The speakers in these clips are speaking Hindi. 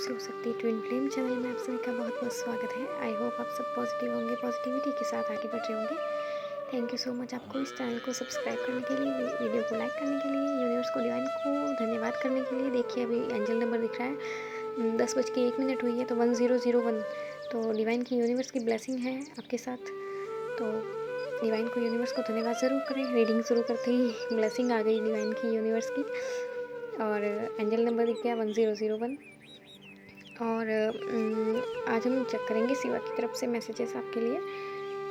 Shiv Shakti twin flame channel में आप सभी का बहुत बहुत स्वागत है। आई होप आप सब पॉजिटिव होंगे, पॉजिटिविटी के साथ आगे बढ़ रहे होंगे। थैंक यू सो मच आपको इस चैनल को सब्सक्राइब करने के लिए, वीडियो को लाइक करने के लिए, यूनिवर्स को डिवाइन को धन्यवाद करने के लिए। देखिए अभी एंजल नंबर दिख रहा है 10:01 हुई है तो 1001, तो डिवाइन की यूनिवर्स की ब्लेसिंग है आपके साथ। तो डिवाइन को यूनिवर्स को धन्यवाद ज़रूर करें। रीडिंग शुरू करते ही ब्लेसिंग आ गई डिवाइन की यूनिवर्स की और एंजल नंबर दिख गया 1001। और आज हम चेक करेंगे शिवा की तरफ से मैसेजेस आपके लिए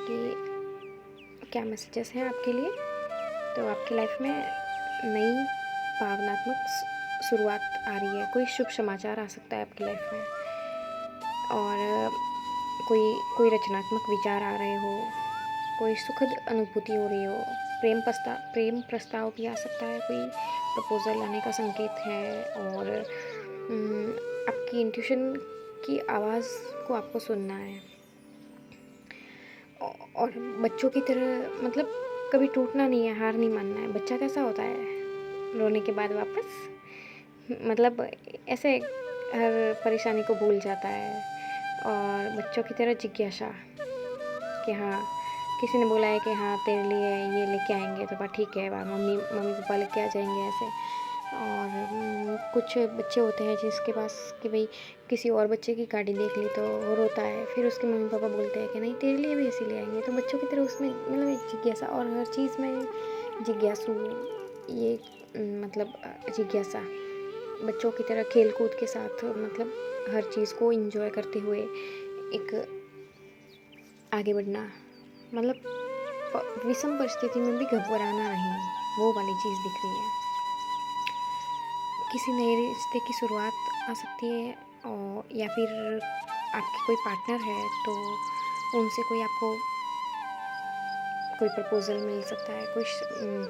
कि क्या मैसेजेस हैं आपके लिए। तो आपकी लाइफ में नई भावनात्मक शुरुआत आ रही है, कोई शुभ समाचार आ सकता है आपकी लाइफ में और कोई रचनात्मक विचार आ रहे हो, कोई सुखद अनुभूति हो रही हो, प्रेम प्रस्ताव भी आ सकता है, कोई प्रपोजल आने का संकेत है और आपकी इंट्यूशन की आवाज़ को आपको सुनना है। और बच्चों की तरह मतलब कभी टूटना नहीं है, हार नहीं मानना है। बच्चा कैसा होता है रोने के बाद वापस मतलब ऐसे हर परेशानी को भूल जाता है। और बच्चों की तरह जिज्ञासा कि हाँ, किसी ने बोला है कि हाँ तेरे लिए ये लेके आएंगे तो ठीक है, मम्मी पापा लेके आ जाएंगे ऐसे। और कुछ बच्चे होते हैं जिसके पास कि भाई किसी और बच्चे की गाड़ी देख ली तो वो रोता है, फिर उसके मम्मी पापा बोलते हैं कि नहीं तेरे लिए भी ऐसे ले आएंगे। तो बच्चों की तरह उसमें मतलब एक जिज्ञासा, और हर चीज़ में जिज्ञासु, ये मतलब जिज्ञासा बच्चों की तरह खेल कूद के साथ मतलब हर चीज़ को इंजॉय करते हुए एक आगे बढ़ना, मतलब विषम परिस्थिति में भी घबराना नहीं, वो वाली चीज़ दिख रही है। किसी नए रिश्ते की शुरुआत आ सकती है और या फिर आपकी कोई पार्टनर है तो उनसे कोई आपको कोई प्रपोज़ल मिल सकता है, कोई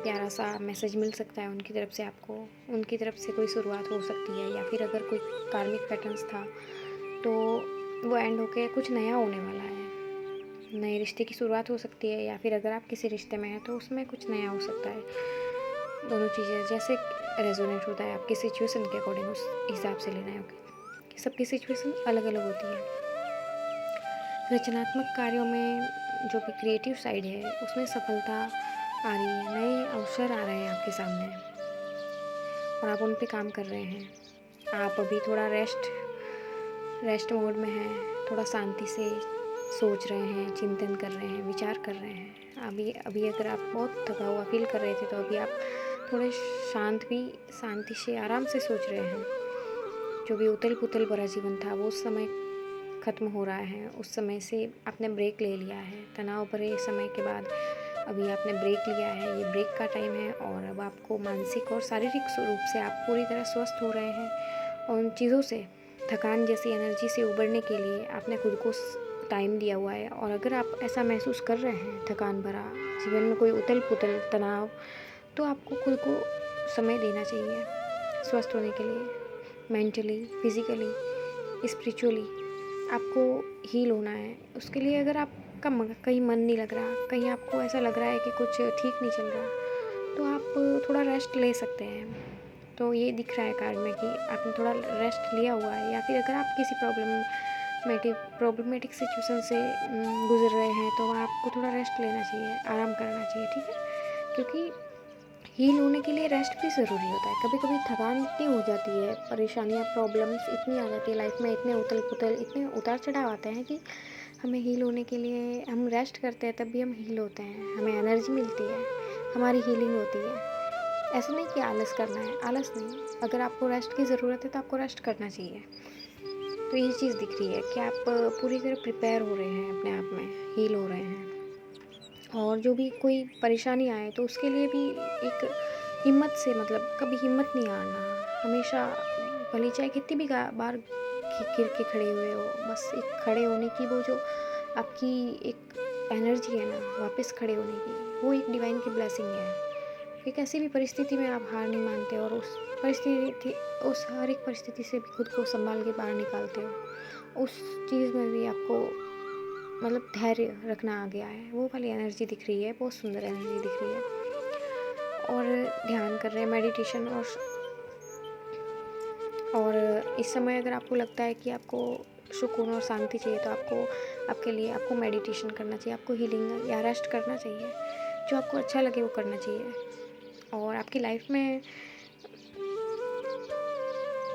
प्यारा सा मैसेज मिल सकता है उनकी तरफ से आपको, उनकी तरफ से कोई शुरुआत हो सकती है। या फिर अगर कोई कार्मिक पैटर्न्स था तो वो एंड होके कुछ नया होने वाला है, नए रिश्ते की शुरुआत हो सकती है। या फिर अगर आप किसी रिश्ते में हैं तो उसमें कुछ नया हो सकता है। दोनों चीज़ें जैसे रेजोनेट होता है आपकी सिचुएशन के अकॉर्डिंग, उस हिसाब से लेना है। ओके, सबकी सिचुएशन अलग अलग होती है। रचनात्मक कार्यों में जो भी क्रिएटिव साइड है उसमें सफलता आ रही है, नए अवसर आ रहे हैं आपके सामने और आप उन पे काम कर रहे हैं। आप अभी थोड़ा रेस्ट मोड में हैं, थोड़ा शांति से सोच रहे हैं, चिंतन कर रहे हैं, विचार कर रहे हैं। अभी अगर आप बहुत थका हुआ फील कर रहे थे तो अभी आप थोड़े शांति से आराम से सोच रहे हैं। जो भी उथल पुथल भरा जीवन था वो उस समय ख़त्म हो रहा है, उस समय से आपने ब्रेक ले लिया है। तनाव भरे समय के बाद अभी आपने ब्रेक लिया है, ये ब्रेक का टाइम है और अब आपको मानसिक और शारीरिक रूप से आप पूरी तरह स्वस्थ हो रहे हैं। और उन चीज़ों से, थकान जैसी एनर्जी से उबरने के लिए आपने खुद को टाइम दिया हुआ है। और अगर आप ऐसा महसूस कर रहे हैं थकान भरा जीवन में, कोई उथल पुथल तनाव, तो आपको खुद को समय देना चाहिए स्वस्थ होने के लिए। मेंटली, फिज़िकली, स्पिरिचुअली आपको हील होना है। उसके लिए अगर आपका कहीं मन नहीं लग रहा, कहीं आपको ऐसा लग रहा है कि कुछ ठीक नहीं चल रहा, तो आप थोड़ा रेस्ट ले सकते हैं। तो ये दिख रहा है कार्ड में कि आपने थोड़ा रेस्ट लिया हुआ है। या फिर अगर आप किसी प्रॉब्लमेटिक सिचुएशन से गुजर रहे हैं तो आपको थोड़ा रेस्ट लेना चाहिए, आराम करना चाहिए, ठीक है। क्योंकि हील होने के लिए रेस्ट भी ज़रूरी होता है। कभी कभी थकान इतनी हो जाती है, परेशानियाँ, प्रॉब्लम्स इतनी आ जाती है लाइफ में, इतने उथल पुथल, इतने उतार चढ़ाव आते हैं कि हमें हील होने के लिए हम रेस्ट करते हैं, तब भी हम हील होते हैं, हमें एनर्जी मिलती है, हमारी हीलिंग होती है। ऐसा नहीं कि आलस करना है, आलस नहीं। अगर आपको रेस्ट की ज़रूरत है तो आपको रेस्ट करना चाहिए। तो ये चीज़ दिख रही है कि आप पूरी तरह प्रिपेयर हो रहे हैं, अपने आप में हील हो रहे हैं। और जो भी कोई परेशानी आए तो उसके लिए भी एक हिम्मत से, मतलब कभी हिम्मत नहीं हारना। हमेशा भले चाहे कितनी भी बार गिर के खड़े हुए हो, बस एक खड़े होने की वो जो आपकी एक एनर्जी है ना, वापस खड़े होने की, वो एक डिवाइन की ब्लेसिंग है। कि किसी भी परिस्थिति में आप हार नहीं मानते और उस हर एक परिस्थिति से भी खुद को संभाल के बाहर निकालते हो। उस चीज़ में भी आपको मतलब धैर्य रखना आ गया है, वो वाली एनर्जी दिख रही है, बहुत सुंदर एनर्जी दिख रही है। और ध्यान कर रहे हैं, मेडिटेशन और और इस समय अगर आपको लगता है कि आपको सुकून और शांति चाहिए तो आपके लिए आपको मेडिटेशन करना चाहिए, आपको हीलिंग या रेस्ट करना चाहिए। जो आपको अच्छा लगे वो करना चाहिए। और आपकी लाइफ में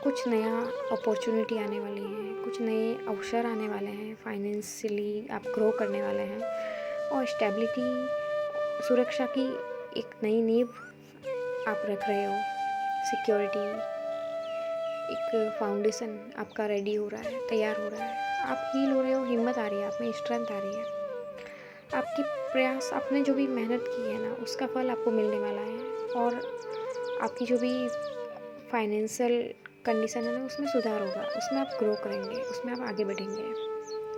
कुछ नया अपॉर्चुनिटी आने वाली है, कुछ नए अवसर आने वाले हैं, फाइनेंशियली आप ग्रो करने वाले हैं और स्टेबिलिटी, सुरक्षा की एक नई नींव आप रख रहे हो। सिक्योरिटी, एक फाउंडेशन आपका रेडी हो रहा है, तैयार हो रहा है। आप हील हो रहे हो, हिम्मत आ रही है, आप में स्ट्रेंथ आ रही है। आपके प्रयास, आपने जो भी मेहनत की है ना, उसका फल आपको मिलने वाला है। और आपकी जो भी फाइनेंशियल कंडीशन है ना, उसमें सुधार होगा, उसमें आप ग्रो करेंगे, उसमें आप आगे बढ़ेंगे।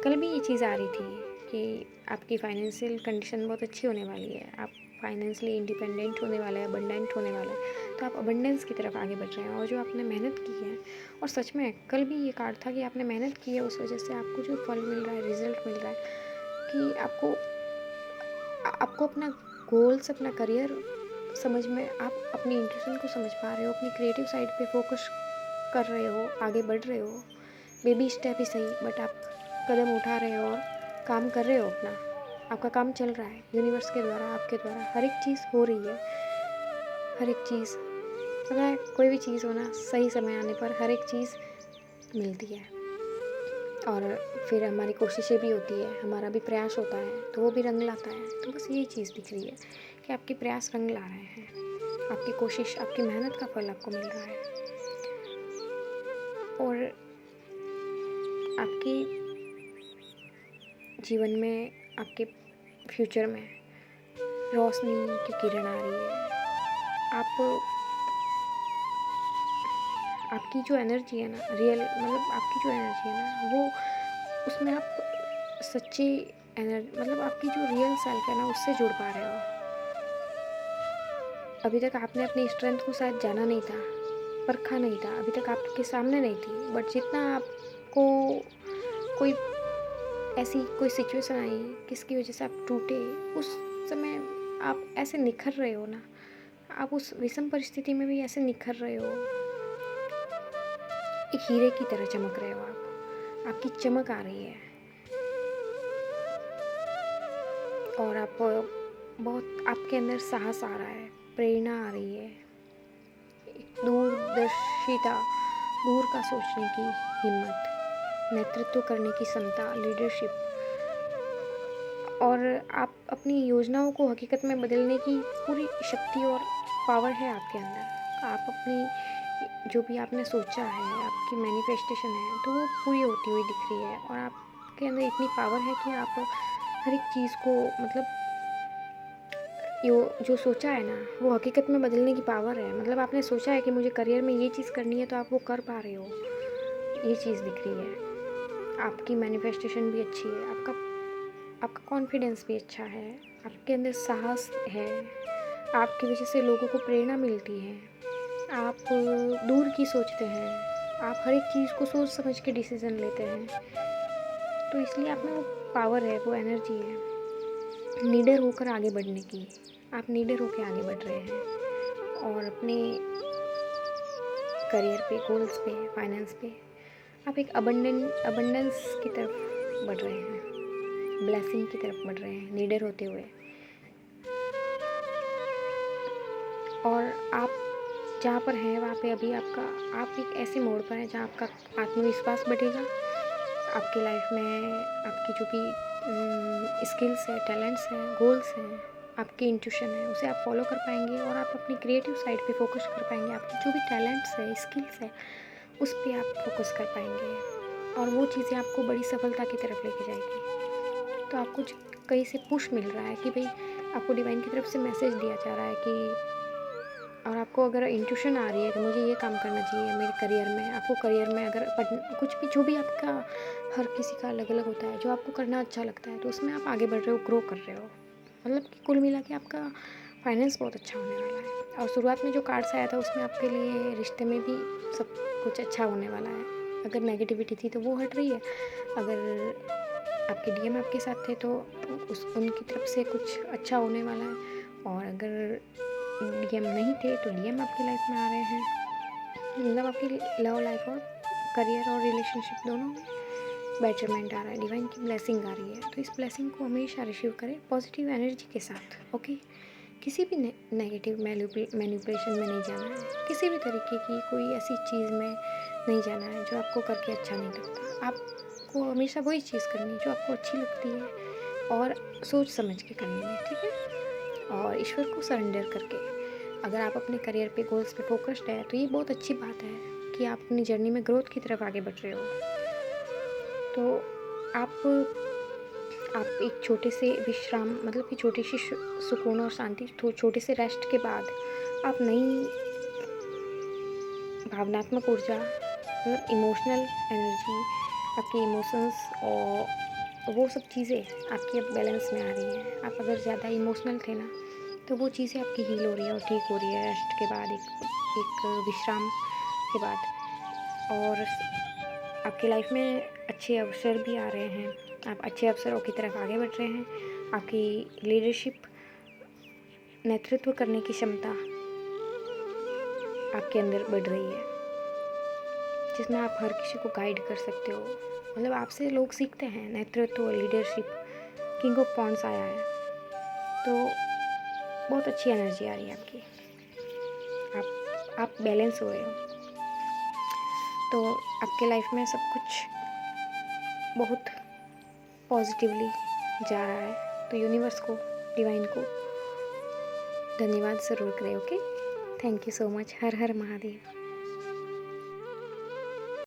कल भी ये चीज़ आ रही थी कि आपकी फाइनेंशियल कंडीशन बहुत अच्छी होने वाली है, आप फाइनेंशियली इंडिपेंडेंट होने वाले हैं, अबंडेंट होने वाले हैं। तो आप अबंडेंस की तरफ आगे बढ़ रहे हैं। और जो आपने मेहनत की है, और सच में कल भी ये कार्ड था कि आपने मेहनत की है, उस वजह से आपको जो फल मिल रहा है, रिजल्ट मिल रहा है कि आपको अपना गोल्स, अपना करियर समझ में, आप अपनी इंट्यूशन को समझ पा रहे हो, अपनी क्रिएटिव साइड पे फोकस कर रहे हो, आगे बढ़ रहे हो। बेबी स्टेप ही सही, बट आप कदम उठा रहे हो और काम कर रहे हो अपना। आपका काम चल रहा है यूनिवर्स के द्वारा, आपके द्वारा हर एक चीज़ हो रही है। हर एक चीज़, पता है, कोई भी चीज़ हो ना, सही समय आने पर हर एक चीज़ मिलती है। और फिर हमारी कोशिशें भी होती है, हमारा भी प्रयास होता है, तो वो भी रंग लाता है। तो बस यही चीज़ दिख रही है कि आपके प्रयास रंग ला रहे हैं, आपकी कोशिश, आपकी मेहनत का फल आपको मिल रहा है। और आपकी जीवन में, आपके फ्यूचर में रोशनी की किरण आ रही है। आप, आपकी जो एनर्जी है ना, रियल मतलब आपकी जो एनर्जी है ना, वो, उसमें आप सच्ची एनर्जी, मतलब आपकी जो रियल सेल्फ है ना, उससे जुड़ पा रहे हो। अभी तक आपने अपनी स्ट्रेंथ को शायद जाना नहीं था, परखा नहीं था, अभी तक आपके सामने नहीं थी। बट जितना आपको कोई ऐसी कोई सिचुएशन आई किसकी वजह से आप टूटे, उस समय आप ऐसे निखर रहे हो ना, आप उस विषम परिस्थिति में भी ऐसे निखर रहे हो, एक हीरे की तरह चमक रहे हो आप। आपकी चमक आ रही है और आप बहुत, आपके अंदर साहस आ रहा है, प्रेरणा आ रही है, एक दूरदर्शिता, दूर का सोचने की हिम्मत, नेतृत्व करने की क्षमता, लीडरशिप। और आप अपनी योजनाओं को हकीकत में बदलने की पूरी शक्ति और पावर है आपके अंदर। आप अपनी जो भी आपने सोचा है, आपकी मैनिफेस्टेशन है, तो वो पूरी होती हुई दिख रही है। और आपके अंदर इतनी पावर है कि आप हर एक चीज़ को, मतलब जो सोचा है ना, वो हकीकत में बदलने की पावर है। मतलब आपने सोचा है कि मुझे करियर में ये चीज़ करनी है, तो आप वो कर पा रहे हो, ये चीज़ दिख रही है। आपकी मैनिफेस्टेशन भी अच्छी है, आपका कॉन्फिडेंस भी अच्छा है, आपके अंदर साहस है, आपकी वजह से लोगों को प्रेरणा मिलती है, आप दूर की सोचते हैं, आप हर एक चीज़ को सोच समझ के डिसीज़न लेते हैं। तो इसलिए आप में वो पावर है, वो एनर्जी है नीडर होकर आगे बढ़ने की। आप नीडर होकर आगे बढ़ रहे हैं और अपने करियर पे, गोल्स पे, फाइनेंस पे आप एक अबंडेंस की तरफ बढ़ रहे हैं, ब्लेसिंग की तरफ बढ़ रहे हैं नीडर होते हुए। और आप जहाँ पर हैं वहाँ पे अभी आप एक ऐसे मोड़ पर हैं जहाँ आपका आत्मविश्वास बढ़ेगा। आपकी लाइफ में आपकी जो भी स्किल्स है, टैलेंट्स हैं, गोल्स हैं, आपकी इंट्यूशन है, उसे आप फॉलो कर पाएंगे और आप अपनी क्रिएटिव साइड पे फोकस कर पाएंगे। आपकी जो भी टैलेंट्स है, स्किल्स है, उस पर आप फोकस कर पाएंगे और वो चीज़ें आपको बड़ी सफलता की तरफ लेके जाएगी। तो आपको कहीं से पुश मिल रहा है कि भाई, आपको डिवाइन की तरफ से मैसेज दिया जा रहा है कि, और आपको अगर इंट्यूशन आ रही है कि मुझे ये काम करना चाहिए मेरे करियर में, आपको करियर में अगर कुछ भी, जो भी आपका, हर किसी का अलग अलग होता है, जो आपको करना अच्छा लगता है, तो उसमें आप आगे बढ़ रहे हो, ग्रो कर रहे हो। मतलब कि कुल मिला के आपका फाइनेंस बहुत अच्छा होने वाला है। और शुरुआत में जो कार्ड्स आया था उसमें आपके लिए रिश्ते में भी सब कुछ अच्छा होने वाला है। अगर नेगेटिविटी थी तो वो हट रही है, अगर आपके डीएम आपके साथ थे तो उनकी तरफ से कुछ अच्छा होने वाला है, और अगर डीएम नहीं थे तो डीएम आपकी लाइफ में आ रहे हैं। मतलब आपकी लव लाइफ और करियर और रिलेशनशिप दोनों में बेटरमेंट आ रहा है, डिवाइन की ब्लेसिंग आ रही है। तो इस ब्लेसिंग को हमेशा रिसीव करें पॉजिटिव एनर्जी के साथ। ओके, किसी भी नेगेटिव मैनिपुलेशन में नहीं जाना है, किसी भी तरीके की कोई ऐसी चीज़ में नहीं जाना है जो आपको करके अच्छा नहीं लगता। आपको हमेशा वही चीज़ करनी है जो आपको अच्छी लगती है और सोच समझ के करनी है, ठीक है। और ईश्वर को सरेंडर करके अगर आप अपने करियर पे गोल्स पे फोकस्ड है तो ये बहुत अच्छी बात है कि आप अपनी जर्नी में ग्रोथ की तरफ आगे बढ़ रहे हो। तो आप एक छोटे से विश्राम मतलब कि छोटी सी सुकून और शांति छोटे से रेस्ट के बाद आप नई भावनात्मक ऊर्जा मतलब इमोशनल एनर्जी, आपके इमोशंस और वो सब चीज़ें आपकी अब बैलेंस में आ रही हैं। आप अगर ज़्यादा इमोशनल थे ना तो वो चीज़ें आपकी हील हो रही है और ठीक हो रही है रेस्ट के बाद, एक विश्राम के बाद। और आपकी लाइफ में अच्छे अवसर भी आ रहे हैं, आप अच्छे अवसरों की तरफ आगे बढ़ रहे हैं। आपकी लीडरशिप, नेतृत्व करने की क्षमता आपके अंदर बढ़ रही है, जिसमें आप हर किसी को गाइड कर सकते हो। मतलब आपसे लोग सीखते हैं नेतृत्व, लीडरशिप। किंग ऑफ पॉन्ड्स आया है, तो बहुत अच्छी एनर्जी आ रही है आपकी। आप बैलेंस हो रहे हो, तो आपके लाइफ में सब कुछ बहुत पॉजिटिवली जा रहा है। तो यूनिवर्स को, डिवाइन को धन्यवाद ज़रूर करें। Okay, thank you so much. Her her Mahadev.